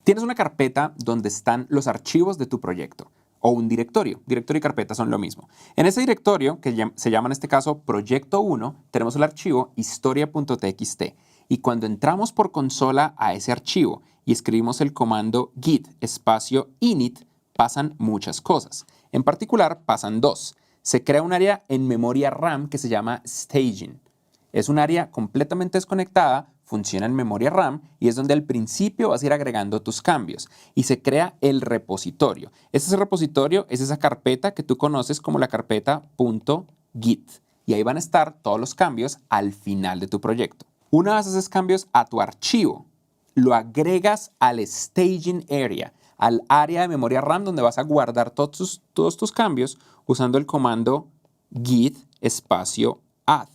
Tienes una carpeta donde están los archivos de tu proyecto, o un directorio. Directorio y carpeta son lo mismo. En ese directorio, que se llama en este caso Proyecto 1, tenemos el archivo historia.txt. Y cuando entramos por consola a ese archivo y escribimos el comando git espacio init, pasan muchas cosas. En particular, pasan dos. Se crea un área en memoria RAM que se llama staging. Es un área completamente desconectada, funciona en memoria RAM y es donde al principio vas a ir agregando tus cambios y se crea el repositorio. Ese repositorio es esa carpeta que tú conoces como la carpeta .git y ahí van a estar todos los cambios al final de tu proyecto. Una vez haces cambios a tu archivo, lo agregas al staging area, al área de memoria RAM donde vas a guardar todos tus cambios usando el comando git espacio add.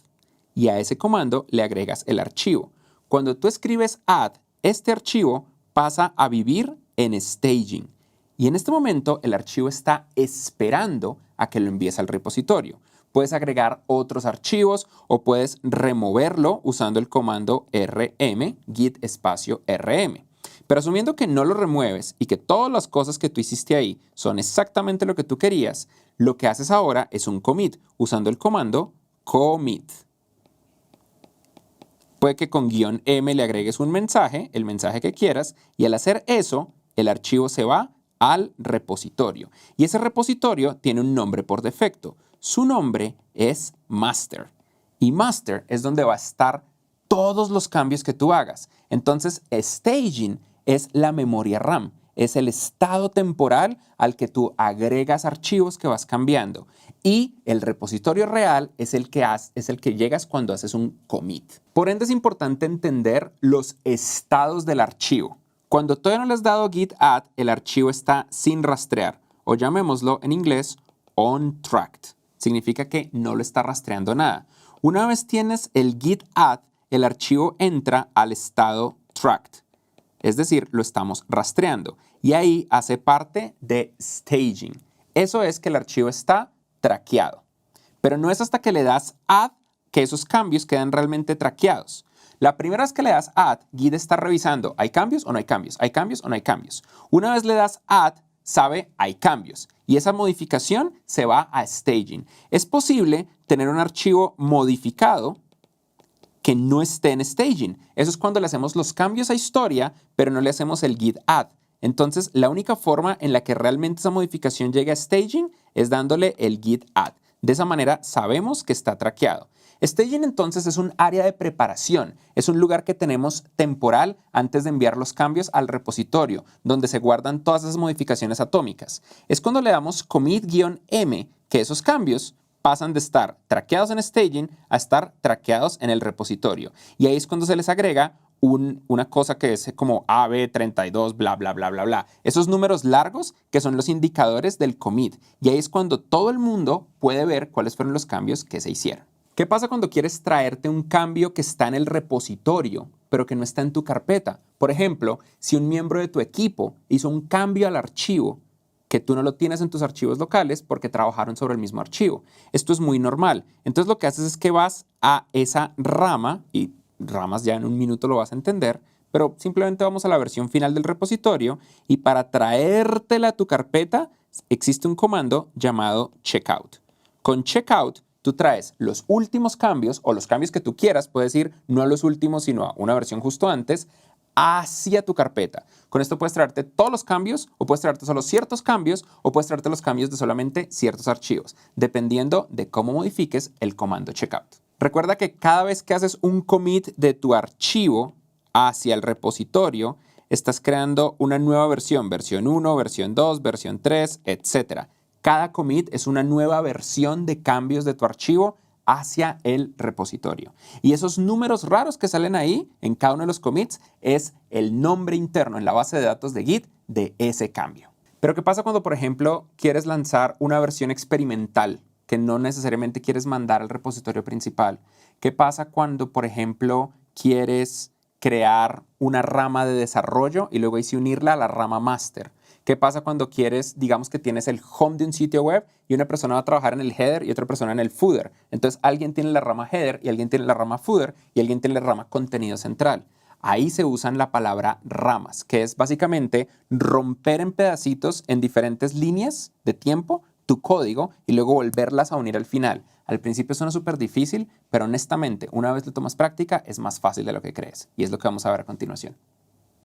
Y a ese comando le agregas el archivo. Cuando tú escribes add, este archivo pasa a vivir en staging. Y en este momento el archivo está esperando a que lo envíes al repositorio. Puedes agregar otros archivos o puedes removerlo usando el comando rm, git espacio rm. Pero asumiendo que no lo remueves y que todas las cosas que tú hiciste ahí son exactamente lo que tú querías, lo que haces ahora es un commit usando el comando commit. Puede que con -m le agregues un mensaje, el mensaje que quieras, y al hacer eso, el archivo se va al repositorio. Y ese repositorio tiene un nombre por defecto. Su nombre es master. Y master es donde va a estar todos los cambios que tú hagas. Entonces, staging es la memoria RAM. Es el estado temporal al que tú agregas archivos que vas cambiando. Y el repositorio real es el que llegas cuando haces un commit. Por ende, es importante entender los estados del archivo. Cuando todavía no le has dado git add, el archivo está sin rastrear, o llamémoslo en inglés untracked. Significa que no lo está rastreando nada. Una vez tienes el git add, el archivo entra al estado tracked. Es decir, lo estamos rastreando. Y ahí hace parte de staging. Eso es que el archivo está traqueado. Pero no es hasta que le das add que esos cambios quedan realmente traqueados. La primera vez que le das add, Git está revisando, ¿hay cambios o no hay cambios? ¿Hay cambios o no hay cambios? Una vez le das add, sabe, hay cambios. Y esa modificación se va a staging. Es posible tener un archivo modificado que no esté en staging. Eso es cuando le hacemos los cambios a historia, pero no le hacemos el git add. Entonces, la única forma en la que realmente esa modificación llegue a staging es dándole el git add. De esa manera sabemos que está traqueado. Staging entonces es un área de preparación, es un lugar que tenemos temporal antes de enviar los cambios al repositorio, donde se guardan todas esas modificaciones atómicas. Es cuando le damos commit-m que esos cambios pasan de estar traqueados en staging a estar traqueados en el repositorio. Y ahí es cuando se les agrega una cosa que es como AB32, bla, bla, bla, bla, bla. Esos números largos que son los indicadores del commit. Y ahí es cuando todo el mundo puede ver cuáles fueron los cambios que se hicieron. ¿Qué pasa cuando quieres traerte un cambio que está en el repositorio, pero que no está en tu carpeta? Por ejemplo, si un miembro de tu equipo hizo un cambio al archivo, que tú no lo tienes en tus archivos locales porque trabajaron sobre el mismo archivo. Esto es muy normal. Entonces lo que haces es que vas a esa rama, y ramas ya en un minuto lo vas a entender, pero simplemente vamos a la versión final del repositorio y para traértela a tu carpeta existe un comando llamado checkout. Con checkout tú traes los últimos cambios o los cambios que tú quieras, puedes ir no a los últimos sino a una versión justo antes, hacia tu carpeta. Con esto puedes traerte todos los cambios o puedes traerte solo ciertos cambios o puedes traerte los cambios de solamente ciertos archivos, dependiendo de cómo modifiques el comando checkout. Recuerda que cada vez que haces un commit de tu archivo hacia el repositorio, estás creando una nueva versión, versión 1, versión 2, versión 3, etc. Cada commit es una nueva versión de cambios de tu archivo hacia el repositorio. Y esos números raros que salen ahí en cada uno de los commits es el nombre interno en la base de datos de Git de ese cambio. Pero ¿qué pasa cuando, por ejemplo, quieres lanzar una versión experimental que no necesariamente quieres mandar al repositorio principal? ¿Qué pasa cuando, por ejemplo, quieres crear una rama de desarrollo y luego ahí sí unirla a la rama master? ¿Qué pasa cuando quieres, digamos que tienes el home de un sitio web y una persona va a trabajar en el header y otra persona en el footer? Entonces alguien tiene la rama header y alguien tiene la rama footer y alguien tiene la rama contenido central. Ahí se usan la palabra ramas, que es básicamente romper en pedacitos en diferentes líneas de tiempo tu código y luego volverlas a unir al final. Al principio suena súper difícil, pero honestamente, una vez le tomas práctica, es más fácil de lo que crees. Y es lo que vamos a ver a continuación.